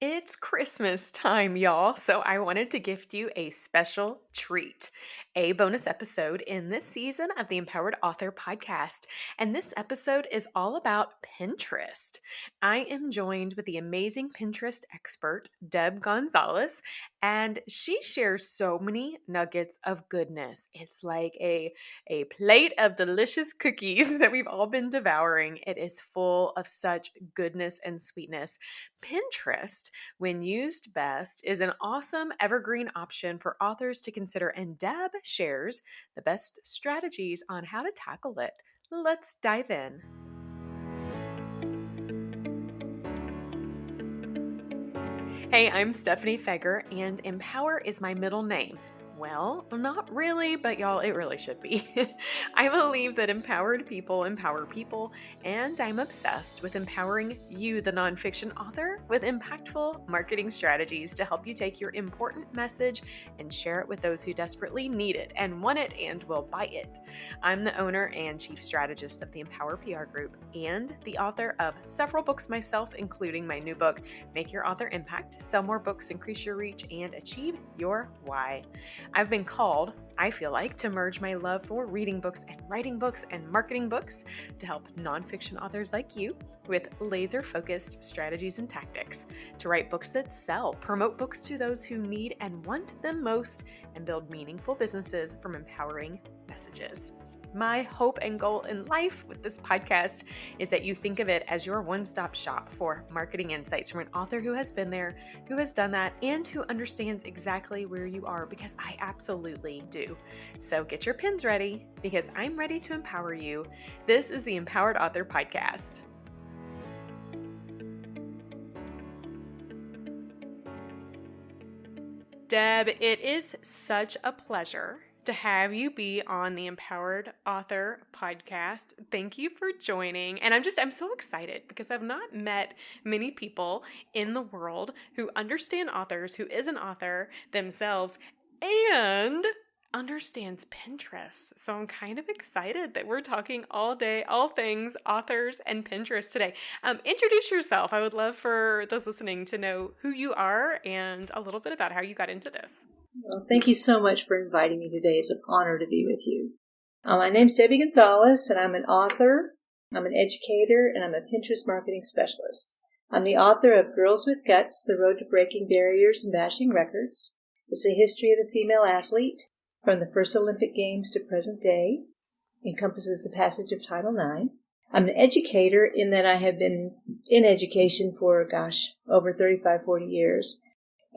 It's Christmas time, y'all, so I wanted to gift you a special treat. A bonus episode in this season of the Empowered Author podcast. And this episode is all about Pinterest. I am joined with the amazing Pinterest expert, Deb Gonzalez, and she shares so many nuggets of goodness. It's like a plate of delicious cookies that we've all been devouring. It is full of such goodness and sweetness. Pinterest, when used best, is an awesome evergreen option for authors to consider, and Deb shares the best strategies on how to tackle it. Let's dive in. Hey, I'm Stephanie Feger, and Empower is my middle name. Well, not really, but y'all, it really should be. I believe that empowered people empower people, and I'm obsessed with empowering you, the nonfiction author, with impactful marketing strategies to help you take your important message and share it with those who desperately need it and want it and will buy it. I'm the owner and chief strategist of the Empower PR Group and the author of several books myself, including my new book, Make Your Author Impact, Sell More Books, Increase Your Reach, and Achieve Your Why. I've been called, I feel like, to merge my love for reading books and writing books and marketing books to help nonfiction authors like you with laser-focused strategies and tactics to write books that sell, promote books to those who need and want them most, and build meaningful businesses from empowering messages. My hope and goal in life with this podcast is that you think of it as your one-stop shop for marketing insights from an author who has been there, who has done that, and who understands exactly where you are, because I absolutely do. So get your pens ready, because I'm ready to empower you. This is the Empowered Author Podcast. Deb, it is such a pleasure to have you be on the Empowered Author podcast. Thank you for joining. And I'm so excited because I've not met many people in the world who understand authors, who is an author themselves, and understands Pinterest. So I'm kind of excited that we're talking all day, all things authors and Pinterest today. Introduce yourself. I would love for those listening to know who you are and a little bit about how you got into this. Well, thank you so much for inviting me today. It's an honor to be with you. My name's Debbie Gonzalez, and I'm an author, I'm an educator, and I'm a Pinterest marketing specialist. I'm the author of Girls with Guts, The Road to Breaking Barriers and Bashing Records. It's a history of the female athlete from the first Olympic Games to present day. Encompasses the passage of Title IX. I'm an educator in that I have been in education for, over 35, 40 years.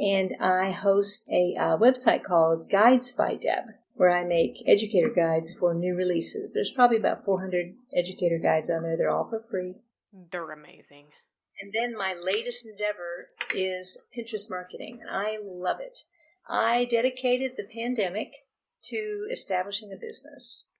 And I host a website called Guides by Deb, where I make educator guides for new releases. There's probably about 400 educator guides on there. They're all for free. They're amazing. And then my latest endeavor is Pinterest marketing, and I love it. I dedicated the pandemic to establishing a business,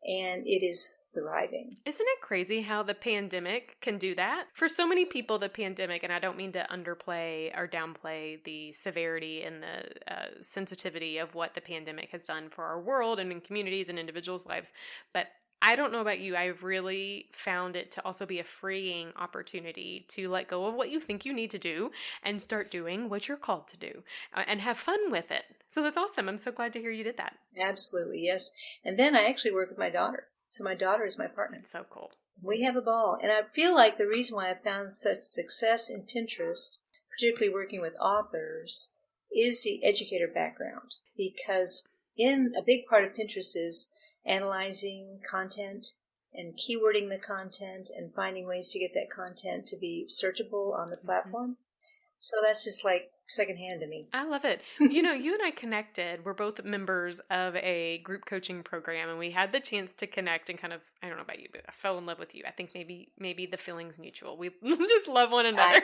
and it is thriving. Isn't it crazy how the pandemic can do that? For so many people, the pandemic, and I don't mean to underplay or downplay the severity and the sensitivity of what the pandemic has done for our world and in communities and individuals' lives, but I don't know about you, I've really found it to also be a freeing opportunity to let go of what you think you need to do and start doing what you're called to do and have fun with it. So that's awesome. I'm so glad to hear you did that. Absolutely, yes. And then I actually work with my daughter. So my daughter is my partner. That's so cool. We have a ball. And I feel like the reason why I've found such success in Pinterest, particularly working with authors, is the educator background. Because in a big part of Pinterest is analyzing content and keywording the content and finding ways to get that content to be searchable on the platform. Mm-hmm. So that's just like secondhand to me. I love it. You know, you and I connected. We're both members of a group coaching program, and we had the chance to connect and kind of, I don't know about you, but I fell in love with you. I think maybe the feeling's mutual. We just love one another.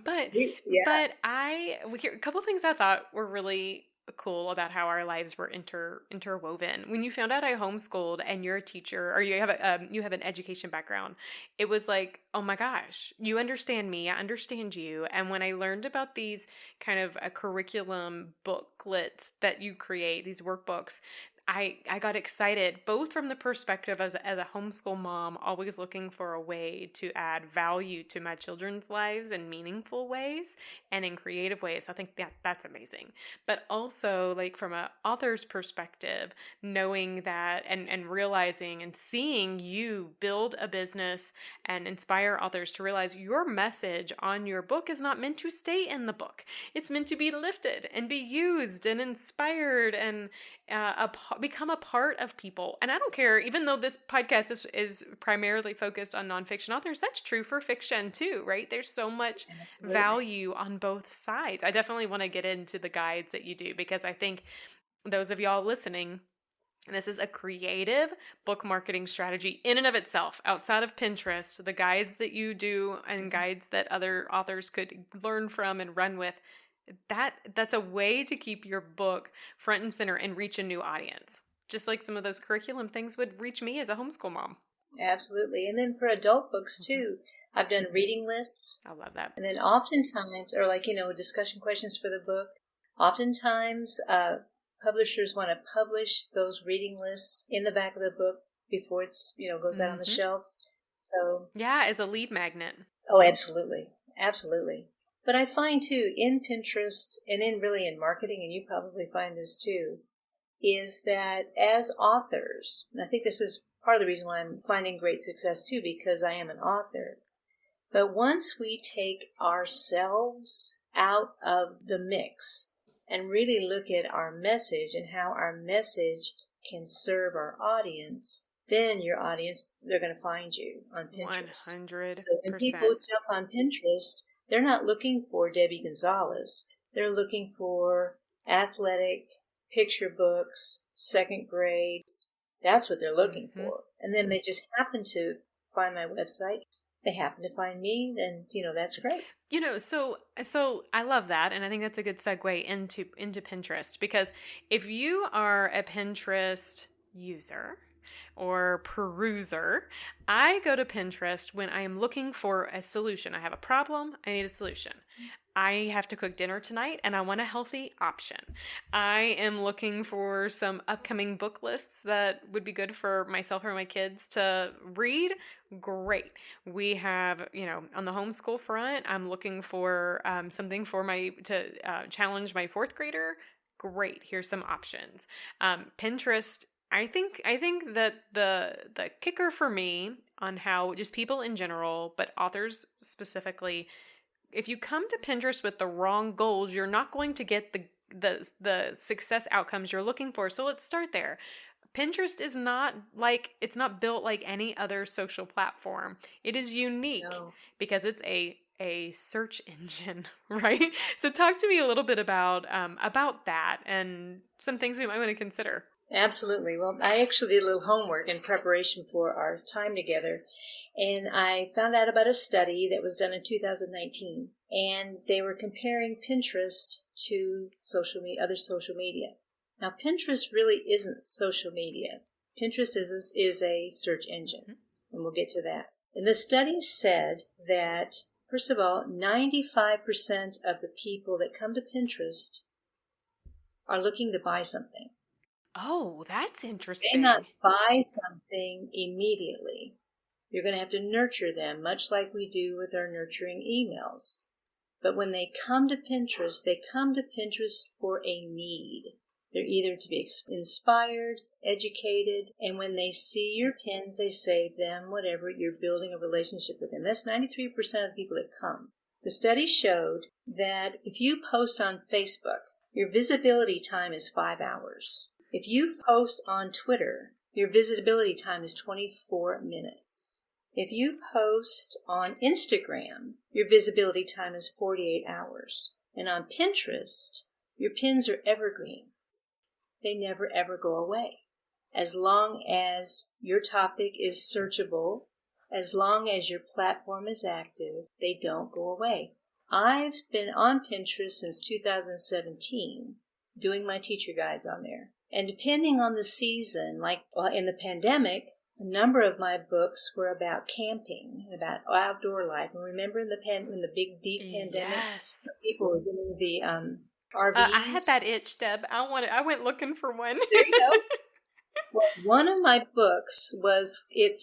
But a couple of things I thought were really cool about how our lives were interwoven. When you found out I homeschooled and you're a teacher, or you have an education background, it was like, oh my gosh, you understand me, I understand you. And when I learned about these kind of a curriculum booklets that you create, these workbooks, I got excited both from the perspective as a homeschool mom, always looking for a way to add value to my children's lives in meaningful ways and in creative ways. I think that's amazing. But also like from an author's perspective, knowing that and realizing and seeing you build a business and inspire others to realize your message on your book is not meant to stay in the book. It's meant to be lifted and be used and inspired and become a part of people. And I don't care, even though this podcast is primarily focused on nonfiction authors, that's true for fiction too, right? There's so much Absolutely. value on both sides. I definitely want to get into the guides that you do because I think those of y'all listening, this is a creative book marketing strategy in and of itself, outside of Pinterest. The guides that you do and guides that other authors could learn from and run with, that's a way to keep your book front and center and reach a new audience. Just like some of those curriculum things would reach me as a homeschool mom. Absolutely. And then for adult books Mm-hmm. too, I've done reading lists. I love that. And then oftentimes, or like, discussion questions for the book, oftentimes publishers want to publish those reading lists in the back of the book before it's, goes out on the Mm-hmm. shelves. So, Yeah, as a lead magnet. oh, absolutely. Absolutely. But I find too, in Pinterest and in marketing, and you probably find this too, is that as authors, and I think this is part of the reason why I'm finding great success too, because I am an author. But once we take ourselves out of the mix and really look at our message and how our message can serve our audience, then your audience, they're going to find you on Pinterest. 100%. So when people jump on Pinterest, they're not looking for Debbie Gonzalez. They're looking for athletic picture books, second grade. That's what they're looking Mm-hmm. for. And then they just happen to find my website. They happen to find me, then, that's great. So I love that, and I think that's a good segue into Pinterest, because if you are a Pinterest user or peruser, I go to Pinterest when I am looking for a solution. I have a problem, I need a solution. I have to cook dinner tonight and I want a healthy option. I am looking for some upcoming book lists that would be good for myself or my kids to read. Great. We have, on the homeschool front, I'm looking for something for to challenge my fourth grader. Great. Here's some options. Pinterest. I think that the kicker for me on how just people in general, but authors specifically, if you come to Pinterest with the wrong goals, you're not going to get the success outcomes you're looking for. So let's start there. Pinterest is it's not built like any other social platform. It is unique No. because it's a search engine, right? So talk to me a little bit about that and some things we might want to consider. Absolutely. Well, I actually did a little homework in preparation for our time together, and I found out about a study that was done in 2019, and they were comparing Pinterest to other social media. Now, Pinterest really isn't social media. Pinterest is a search engine, and we'll get to that. And the study said that, first of all, 95% of the people that come to Pinterest are looking to buy something. Oh, that's May interesting. not buy something immediately. You're going to have to nurture them, much like we do with our nurturing emails. But when they come to Pinterest, they come to Pinterest for a need. They're either to be inspired, educated, and when they see your pins, they save them, whatever, you're building a relationship with them. That's 93% of the people that come. The study showed that if you post on Facebook, your visibility time is 5 hours. If you post on Twitter, your visibility time is 24 minutes. If you post on Instagram, your visibility time is 48 hours. And on Pinterest, your pins are evergreen. They never ever go away. As long as your topic is searchable, as long as your platform is active, they don't go away. I've been on Pinterest since 2017, doing my teacher guides on there. And depending on the season, in the pandemic, a number of my books were about camping and about outdoor life. And remember in the big deep pandemic, Yes. people were doing the RVs. I had that itch, Deb. I went looking for one. There you go. Well, one of my books was it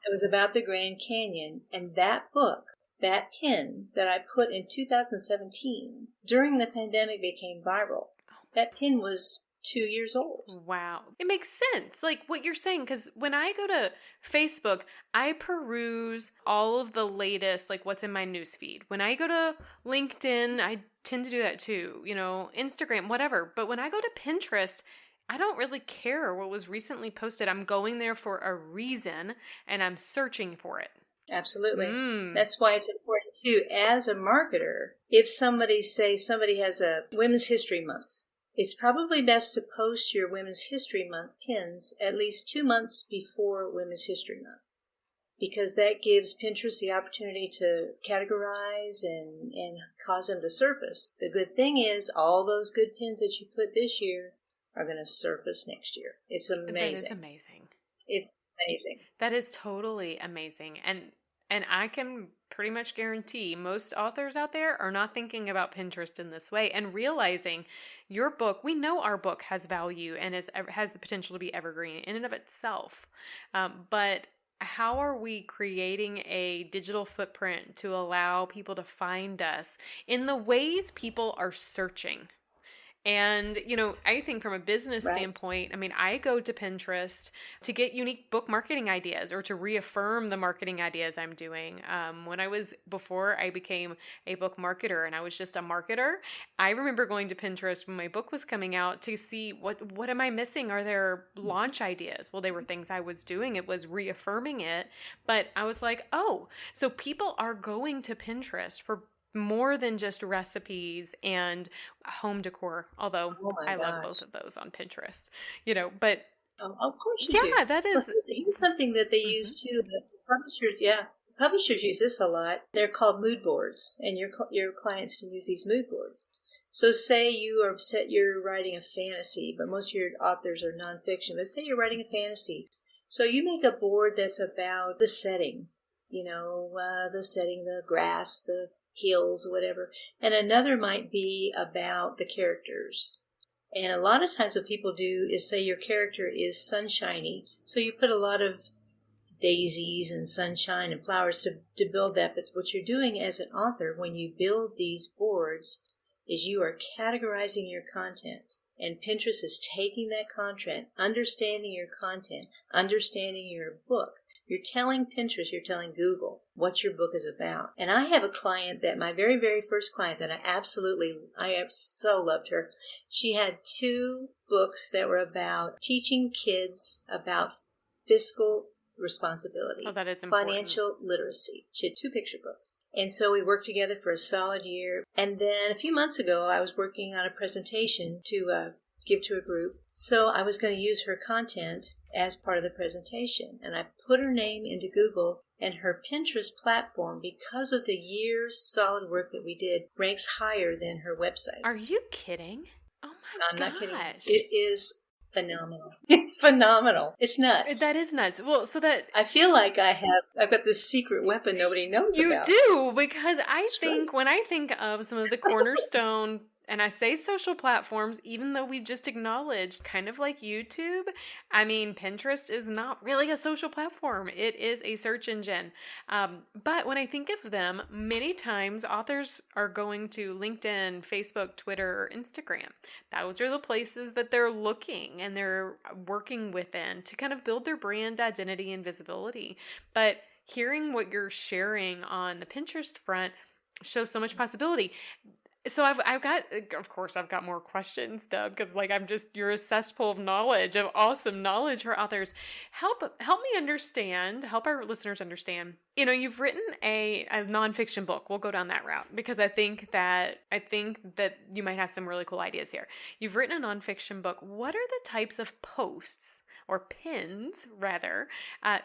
was about the Grand Canyon, and that book, that pin that I put in 2017 during the pandemic became viral. That pin was 2 years old. Wow. It makes sense, like what you're saying, because when I go to Facebook, I peruse all of the latest, like what's in my newsfeed. When I go to LinkedIn, I tend to do that too, Instagram, whatever. But when I go to Pinterest, I don't really care what was recently posted. I'm going there for a reason and I'm searching for it. Absolutely. Mm. That's why it's important too, as a marketer, if somebody has a Women's History Month, it's probably best to post your Women's History Month pins at least 2 months before Women's History Month, because that gives Pinterest the opportunity to categorize and cause them to surface. The good thing is all those good pins that you put this year are going to surface next year. It's That is amazing. amazing. It's amazing. That is totally amazing. And I can pretty much guarantee most authors out there are not thinking about Pinterest in this way and realizing your book, we know our book has value and has the potential to be evergreen in and of itself. But how are we creating a digital footprint to allow people to find us in the ways people are searching? And, I think from a business Right. standpoint, I mean, I go to Pinterest to get unique book marketing ideas or to reaffirm the marketing ideas I'm doing. Before I became a book marketer and I was just a marketer, I remember going to Pinterest when my book was coming out to see what am I missing? Are there launch ideas? Well, they were things I was doing. It was reaffirming it. But I was like, oh, so people are going to Pinterest for more than just recipes and home decor, although Oh my I love both gosh. of those on Pinterest, But Of course you do. yeah, that Well, is. here's something that they Mhm. use too. The publishers, yeah, the publishers use this a lot. They're called mood boards, and your clients can use these mood boards. So, say you're writing a fantasy, but most of your authors are nonfiction. But say you're writing a fantasy, so you make a board that's about the setting. The setting, the grass, the hills, whatever, and another might be about the characters. And a lot of times what people do is say your character is sunshiny. So you put a lot of daisies and sunshine and flowers to build that. But what you're doing as an author when you build these boards is you are categorizing your content. And Pinterest is taking that content, understanding your content, understanding your book. You're telling Pinterest, you're telling Google what your book is about. And I have a client that my very, very first client that I have so loved her. She had 2 books that were about teaching kids about fiscal Oh, responsibility, that is important. financial literacy. She had 2 picture books. And so we worked together for a solid year. And then a few months ago, I was working on a presentation to give to a group. So I was going to use her content as part of the presentation. And I put her name into Google, and her Pinterest platform, because of the year's solid work that we did, ranks higher than her website. Are you kidding? Oh I'm my not kidding. gosh. It is phenomenal. It's phenomenal. It's nuts. That is nuts. Well, so that I feel like I've got this secret weapon nobody knows you about. do, because I It's think great. when I think of some of the cornerstone, and I say social platforms, even though we've just acknowledged, kind of like YouTube, I mean, Pinterest is not really a social platform. It is a search engine. But when I think of them, many times authors are going to LinkedIn, Facebook, Twitter, or Instagram. Those are the places that they're looking and they're working within to kind of build their brand identity and visibility. But hearing what you're sharing on the Pinterest front shows so much possibility. So I've got, of course I've got more questions, Deb, because like you're a cesspool of knowledge, of awesome knowledge for authors. Help me understand, help our listeners understand. You've written a nonfiction book. We'll go down that route because I think that you might have some really cool ideas here. You've written a nonfiction book. What are the types of posts or pins rather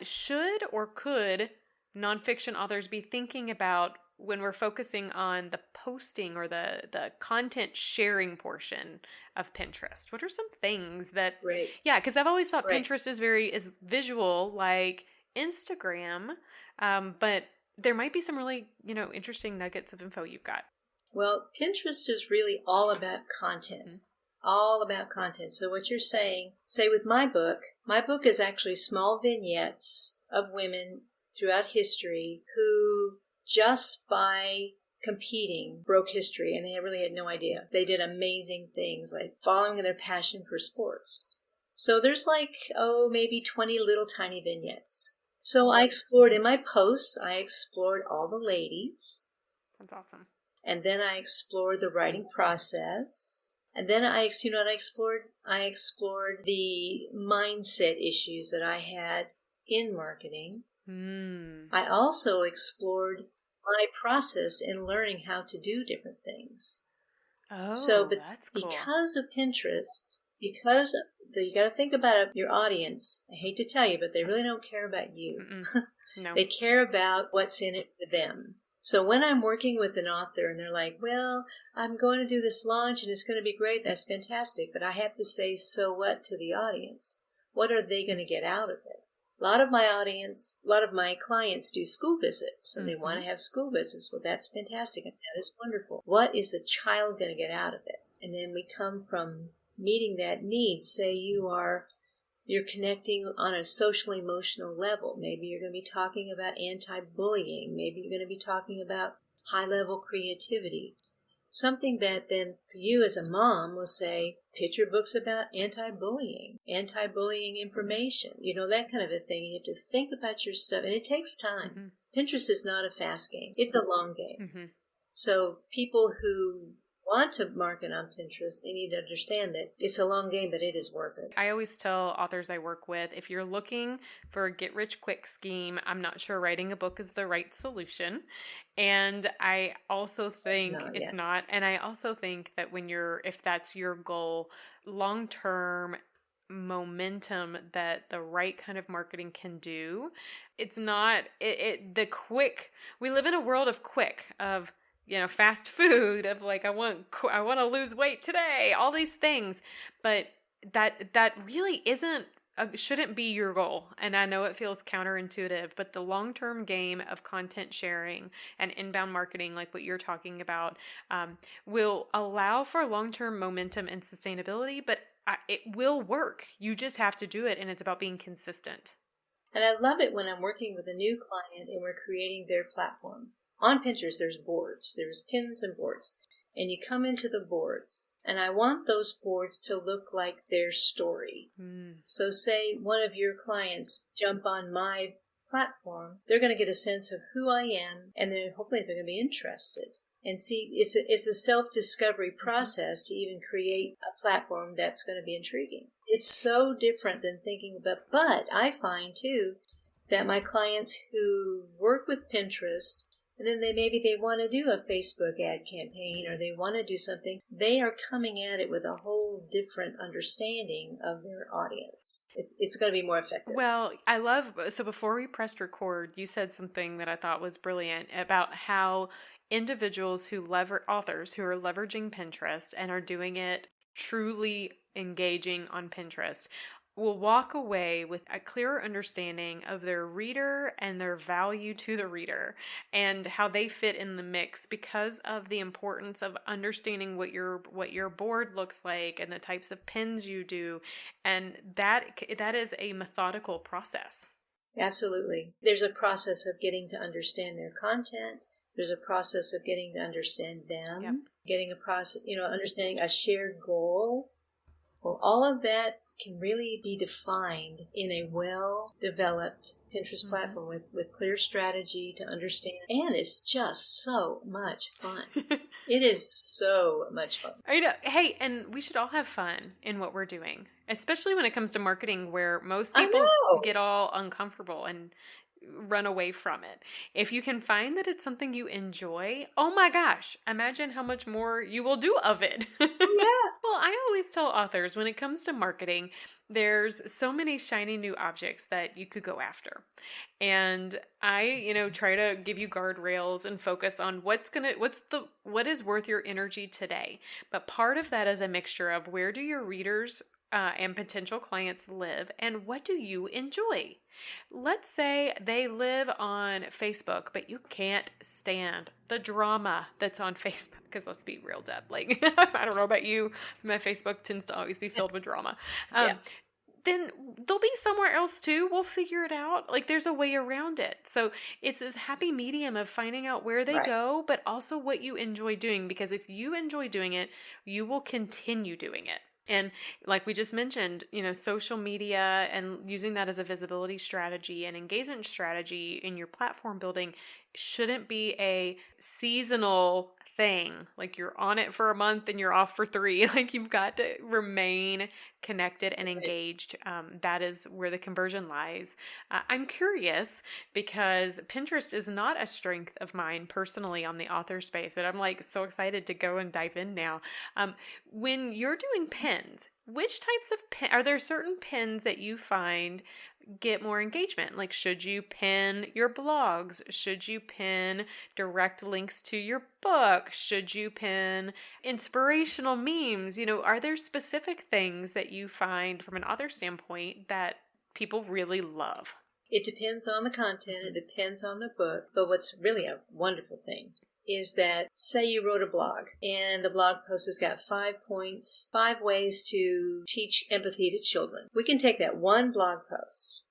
should or could nonfiction authors be thinking about when we're focusing on the posting or the content sharing portion of Pinterest? What are some things that, Great. yeah, because I've always thought Great. Pinterest is visual like Instagram, but there might be some really, interesting nuggets of info you've got. Well, Pinterest is really all about content. all about content. So what you're saying, say with my book is actually small vignettes of women throughout history who just by competing broke history, and they really had no idea. They did amazing things like following their passion for sports. So there's like, maybe 20 little tiny vignettes. So I explored in my posts, I explored all the ladies. That's awesome. And then I explored the writing process. And then I explored? I explored the mindset issues that I had in marketing. I also explored my process in learning how to do different things. Oh, but that's cool. Because of Pinterest, you got to think about your audience. I hate to tell you, but they really don't care about you. No. They care about what's in it for them. So when I'm working with an author and they're like, well, I'm going to do this launch and it's going to be great, that's fantastic, but I have to say, so what to the audience? What are they going to get out of it? A lot of my clients do school visits, and they want to have school visits. Well, that's fantastic, and that is wonderful. What is the child going to get out of it? And then we come from meeting that need. Say you're connecting on a social emotional level. Maybe you're going to be talking about anti-bullying. Maybe you're going to be talking about high-level creativity. Something that then for you as a mom will say, picture books about anti-bullying information, that kind of a thing. You have to think about your stuff, and it takes time. Pinterest is not a fast game. It's a long game. So people who want to market on Pinterest, they need to understand that it's a long game, but it is worth it. I always tell authors I work with, if you're looking for a get-rich-quick scheme, I'm not sure writing a book is the right solution. And I also think it's not. And I also think that if that's your goal, long-term momentum that the right kind of marketing can do, it's not we live in a world of fast food, of like, I want to lose weight today, all these things, but that really shouldn't be your goal. And I know it feels counterintuitive, but the long-term game of content sharing and inbound marketing, like what you're talking about, will allow for long-term momentum and sustainability, but it will work. You just have to do it, and it's about being consistent. And I love it when I'm working with a new client and we're creating their platform. On Pinterest, there's boards. There's pins and boards. And you come into the boards. And I want those boards to look like their story. So say one of your clients jump on my platform, they're going to get a sense of who I am, and then hopefully they're going to be interested. And see, it's a self-discovery process to even create a platform that's going to be intriguing. It's so different than thinking about, but I find too that my clients who work with Pinterest, and then maybe they want to do a Facebook ad campaign, or they want to do something, they are coming at it with a whole different understanding of their audience. It's going to be more effective. Well, so before we pressed record, you said something that I thought was brilliant about how individuals authors who are leveraging Pinterest and are doing it truly engaging on Pinterest will walk away with a clearer understanding of their reader and their value to the reader and how they fit in the mix, because of the importance of understanding what your board looks like and the types of pins you do. And that is a methodical process. Absolutely. There's a process of getting to understand their content. There's a process of getting to understand them, getting a process, understanding a shared goal. Well, all of that can really be defined in a well-developed Pinterest platform with clear strategy to understand. And it's just so much fun. It is so much fun. I know. Hey, and we should all have fun in what we're doing, especially when it comes to marketing, where most people get all uncomfortable and run away from it. If you can find that it's something you enjoy, oh my gosh, imagine how much more you will do of it. Well, I always tell authors, when it comes to marketing, there's so many shiny new objects that you could go after. And I, try to give you guardrails and focus on what is worth your energy today. But part of that is a mixture of, where do your readers and potential clients live, and what do you enjoy? Let's say they live on Facebook, but you can't stand the drama that's on Facebook. Because let's be real, Deb. Like, I don't know about you, my Facebook tends to always be filled with drama. Yeah. Then they'll be somewhere else too. We'll figure it out. Like, there's a way around it. So it's this happy medium of finding out where they Right. go, but also what you enjoy doing. Because if you enjoy doing it, you will continue doing it. And like we just mentioned, social media and using that as a visibility strategy and engagement strategy in your platform building shouldn't be a seasonal thing. Like, you're on it for a month and you're off for 3. Like, you've got to remain connected and engaged. That is where the conversion lies. I'm curious because Pinterest is not a strength of mine personally on the author space, but I'm like so excited to go and dive in now. When you're doing pins, which types of pin are there certain pins that you find get more engagement? Like, should you pin your blogs? Should you pin direct links to your book? Should you pin inspirational memes? Are there specific things that you find from an author standpoint that people really love? It depends on the content. It depends on the book. But what's really a wonderful thing is that, say you wrote a blog and the blog post has got 5 points, 5 ways to teach empathy to children. We can take that one blog post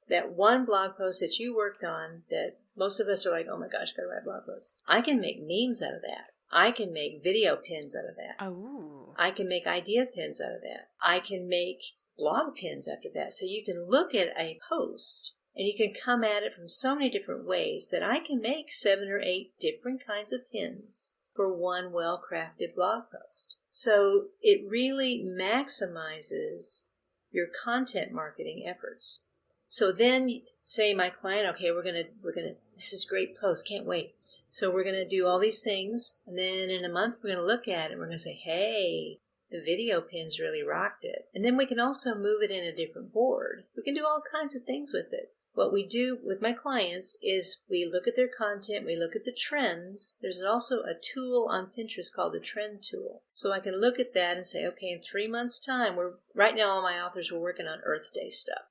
that you worked on that most of us are like, oh my gosh, gotta write blog posts. I can make memes out of that. I can make video pins out of that. Oh. I can make idea pins out of that. I can make blog pins after that. So you can look at a post and you can come at it from so many different ways that I can make 7 or 8 different kinds of pins for one well-crafted blog post. So it really maximizes your content marketing efforts. So then say my client, okay, we're going to, this is a great post, can't wait. So we're going to do all these things. And then in a month, we're going to look at it and we're going to say, hey, the video pins really rocked it. And then we can also move it in a different board. We can do all kinds of things with it. What we do with my clients is we look at their content, we look at the trends. There's also a tool on Pinterest called the Trend Tool. So I can look at that and say, okay, in 3 months' time, right now all my authors are working on Earth Day stuff.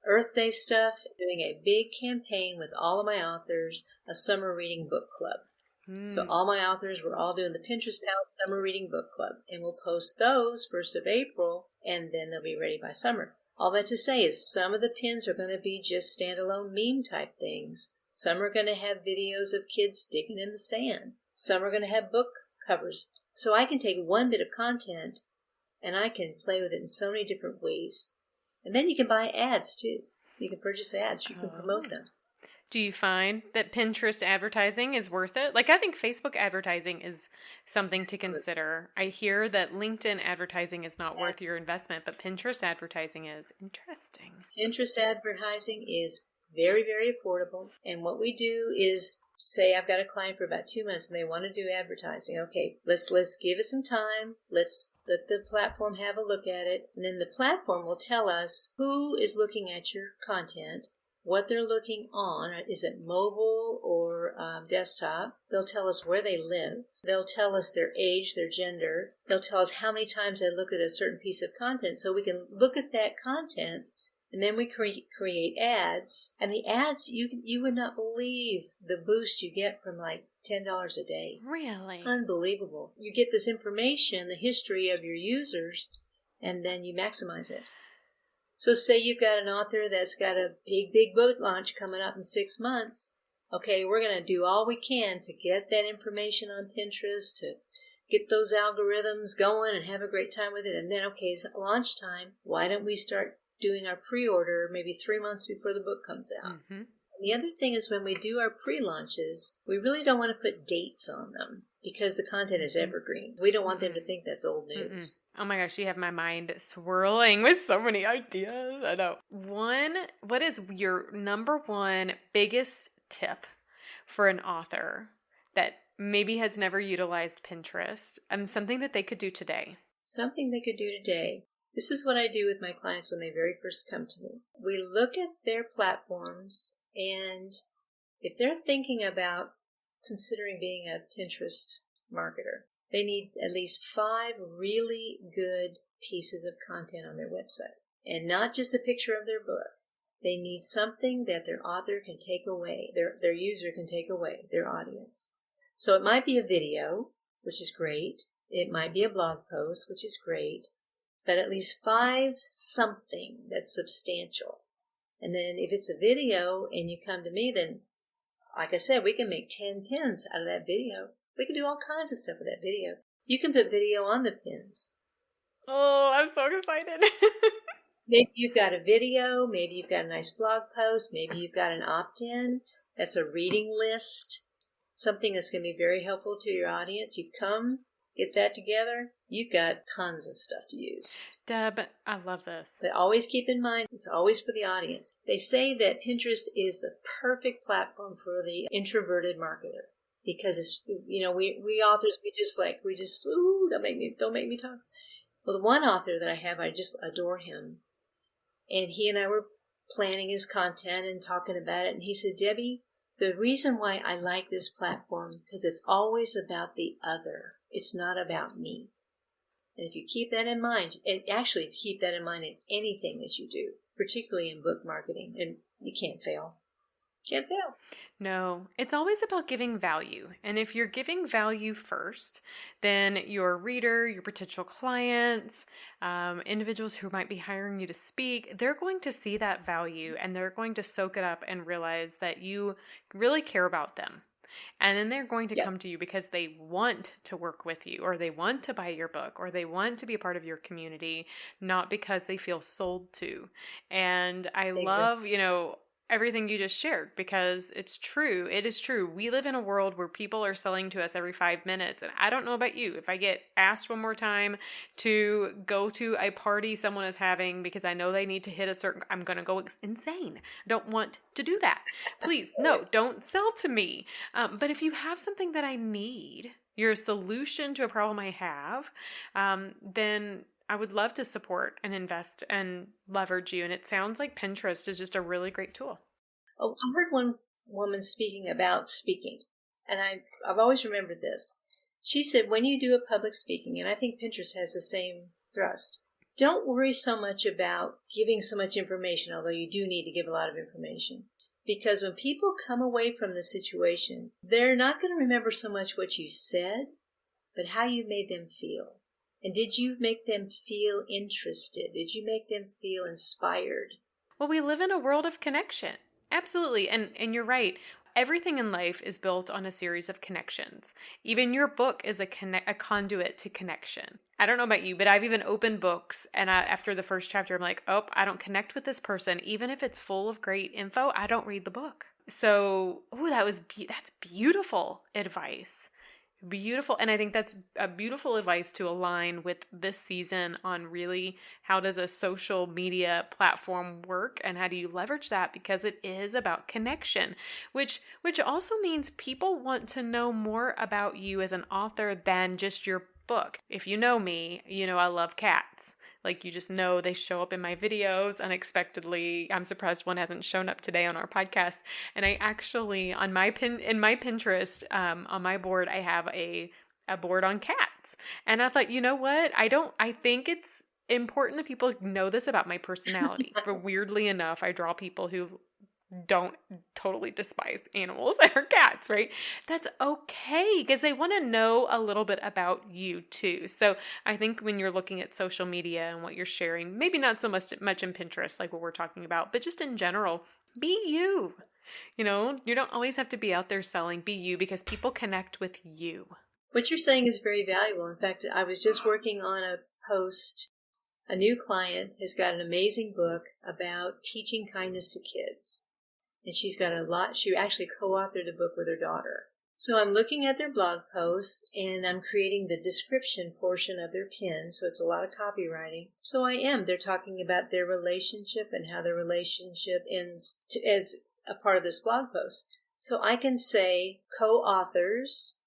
Earth Day stuff, doing a big campaign with all of my authors, a summer reading book club. So all my authors, we're all doing the Pinterest Pals Summer Reading Book Club. And we'll post those 1st of April, and then they'll be ready by summer. All that to say is some of the pins are going to be just standalone meme type things. Some are going to have videos of kids digging in the sand. Some are going to have book covers. So I can take one bit of content and I can play with it in so many different ways. And then you can buy ads too. You can purchase ads. You can promote them. Do you find that Pinterest advertising is worth it? Like, I think Facebook advertising is something to consider. I hear that LinkedIn advertising is not worth your investment, but Pinterest advertising is. Interesting. Pinterest advertising is very, very affordable. And what we do is, say I've got a client for about 2 months and they want to do advertising. Okay, let's give it some time. Let's let the platform have a look at it. And then the platform will tell us who is looking at your content, what they're looking on. Is it mobile or desktop? They'll tell us where they live. They'll tell us their age, their gender. They'll tell us how many times they look at a certain piece of content. So we can look at that content, and then we create ads. And the ads, you would not believe the boost you get from like $10 a day. Really? Unbelievable. You get this information, the history of your users, and then you maximize it. So say you've got an author that's got a big book launch coming up in 6 months. Okay, we're going to do all we can to get that information on Pinterest, to get those algorithms going and have a great time with it. And then, okay, it's launch time. Why don't we start doing our pre-order maybe 3 months before the book comes out? Mm-hmm. The other thing is when we do our pre-launches, we really don't want to put dates on them because the content is evergreen. We don't want them to think that's old news. Oh my gosh, you have my mind swirling with so many ideas. I know. What is your number one biggest tip for an author that maybe has never utilized Pinterest and something that they could do today? Something they could do today. This is what I do with my clients when they very first come to me. We look at their platforms, and if they're thinking about considering being a Pinterest marketer, they need at least 5 really good pieces of content on their website. And not just a picture of their book. They need something that their author can take away, their user can take away, their audience. So it might be a video, which is great. It might be a blog post, which is great. But at least 5 something that's substantial. And then if it's a video and you come to me, then, like I said, we can make 10 pins out of that video. We can do all kinds of stuff with that video. You can put video on the pins. Oh, I'm so excited. Maybe you've got a video, maybe you've got a nice blog post, maybe you've got an opt-in, that's a reading list, something that's going to be very helpful to your audience. You come, get that together, you've got tons of stuff to use. Deb, I love this. But always keep in mind, it's always for the audience. They say that Pinterest is the perfect platform for the introverted marketer. Because it's, we authors, don't make me talk. Well, the one author that I have, I just adore him. And he and I were planning his content and talking about it. And he said, Debbie, the reason why I like this platform, because it's always about the other. It's not about me. And if you keep that in mind, and actually if you keep that in mind in anything that you do, particularly in book marketing, and you can't fail. Can't fail. No, it's always about giving value. And if you're giving value first, then your reader, your potential clients, individuals who might be hiring you to speak, they're going to see that value and they're going to soak it up and realize that you really care about them. And then they're going to come to you because they want to work with you, or they want to buy your book, or they want to be a part of your community, not because they feel sold to. And I love, everything you just shared, because it's true. It is true. We live in a world where people are selling to us every 5 minutes. And I don't know about you. If I get asked one more time to go to a party someone is having because I know they need to hit I'm going to go insane. I don't want to do that. Please, no, don't sell to me. But if you have something that I need, you're a solution to a problem I have, then I would love to support and invest and leverage you. And it sounds like Pinterest is just a really great tool. Oh, I heard one woman speaking about speaking, and I've always remembered this. She said, when you do a public speaking, and I think Pinterest has the same thrust, don't worry so much about giving so much information, although you do need to give a lot of information. Because when people come away from the situation, they're not going to remember so much what you said, but how you made them feel. And did you make them feel interested? Did you make them feel inspired? Well, we live in a world of connection. Absolutely. And you're right. Everything in life is built on a series of connections. Even your book is a conduit to connection. I don't know about you, but I've even opened books and after the first chapter, I'm like, oh, I don't connect with this person. Even if it's full of great info, I don't read the book. So, that's beautiful advice. Beautiful. And I think that's a beautiful advice to align with this season on really how does a social media platform work and how do you leverage that, because it is about connection, which also means people want to know more about you as an author than just your book. If you know me, I love cats. Like, you just know they show up in my videos unexpectedly. I'm surprised one hasn't shown up today on our podcast. And I actually, in my Pinterest, on my board, I have a board on cats. And I thought, you know what? I think it's important that people know this about my personality. But weirdly enough, I draw people who don't totally despise animals or cats, right? That's okay, because they want to know a little bit about you too. So I think when you're looking at social media and what you're sharing, maybe not so much in Pinterest, like what we're talking about, but just in general, be you. You don't always have to be out there selling. Be you, because people connect with you. What you're saying is very valuable. In fact, I was just working on a post. A new client has got an amazing book about teaching kindness to kids. And she's got a lot. She actually co-authored a book with her daughter. So I'm looking at their blog posts and I'm creating the description portion of their pin. So it's a lot of copywriting. So they're talking about their relationship and how their relationship ends as a part of this blog post. So I can say co-authors,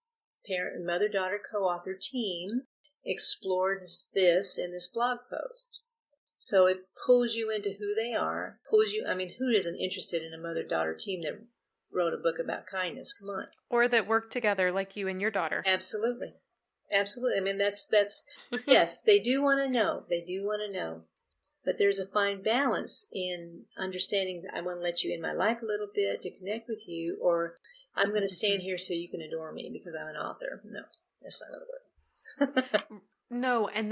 parent and mother-daughter co-author team explored this in this blog post. So it pulls you into who they are, who isn't interested in a mother-daughter team that wrote a book about kindness? Come on. Or that work together like you and your daughter. Absolutely. Absolutely. I mean, that's yes, they do want to know. They do want to know. But there's a fine balance in understanding that I want to let you in my life a little bit to connect with you, or I'm going to stand here so you can adore me because I'm an author. No, that's not going to work. No, and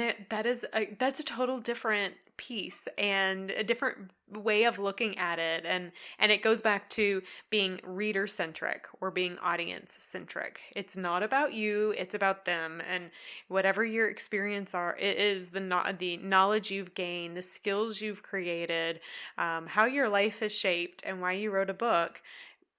that's a total different piece and a different way of looking at it, and it goes back to being reader centric or being audience centric. It's not about you, it's about them, and whatever your experience are, it is the knowledge you've gained, the skills you've created, how your life has shaped, and why you wrote a book.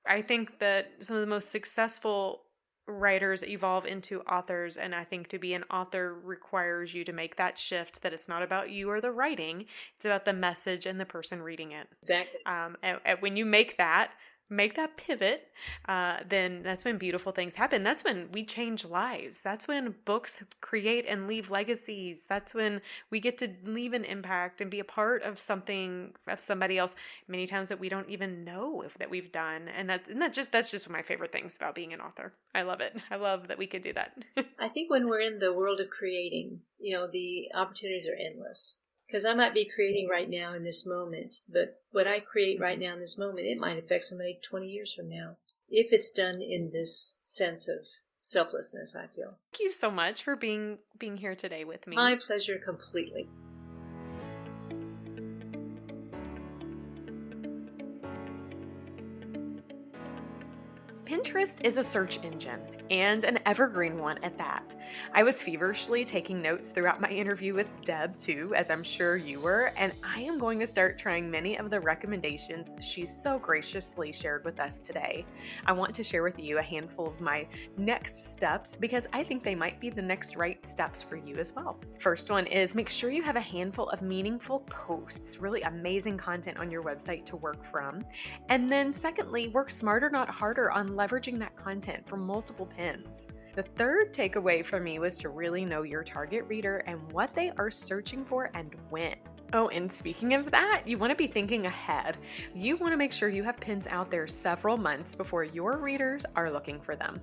I think that some of the most successful writers evolve into authors, and I think to be an author requires you to make that shift, that it's not about you or the writing, it's about the message and the person reading it. Exactly. And when you make that pivot, then that's when beautiful things happen. That's when we change lives. That's when books create and leave legacies. That's when we get to leave an impact and be a part of something, of somebody else, many times that we don't even know that we've done. And that's just one of my favorite things about being an author. I love it. I love that we could do that. I think when we're in the world of creating, the opportunities are endless. Because I might be creating right now in this moment, but what I create right now in this moment, it might affect somebody 20 years from now. If it's done in this sense of selflessness, I feel. Thank you so much for being here today with me. My pleasure completely. Pinterest is a search engine, and an evergreen one at that. I was feverishly taking notes throughout my interview with Deb too, as I'm sure you were, and I am going to start trying many of the recommendations she so graciously shared with us today. I want to share with you a handful of my next steps because I think they might be the next right steps for you as well. First one is make sure you have a handful of meaningful posts, really amazing content on your website to work from. And then secondly, work smarter, not harder on leveraging that content for multiple pins. The third takeaway for me was to really know your target reader and what they are searching for and when. Oh, and speaking of that, you want to be thinking ahead. You want to make sure you have pins out there several months before your readers are looking for them.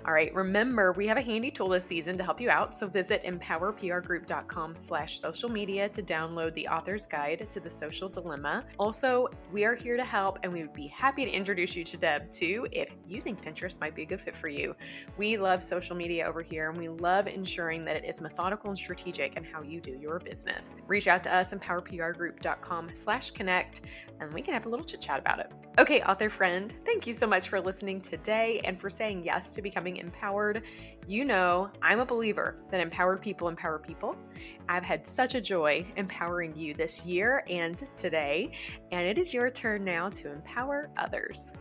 All right, remember, we have a handy tool this season to help you out, so visit empowerprgroup.com/social media to download the author's guide to the social dilemma. Also, we are here to help, and we would be happy to introduce you to Deb too if you think Pinterest might be a good fit for you. We love social media over here, and we love ensuring that it is methodical and strategic in how you do your business. Reach out to us, empowerprgroup.com/connect, and we can have a little chit chat about it. Okay, author friend, thank you so much for listening today and for saying yes to becoming empowered. You know, I'm a believer that empowered people empower people. I've had such a joy empowering you this year and today, and it is your turn now to empower others.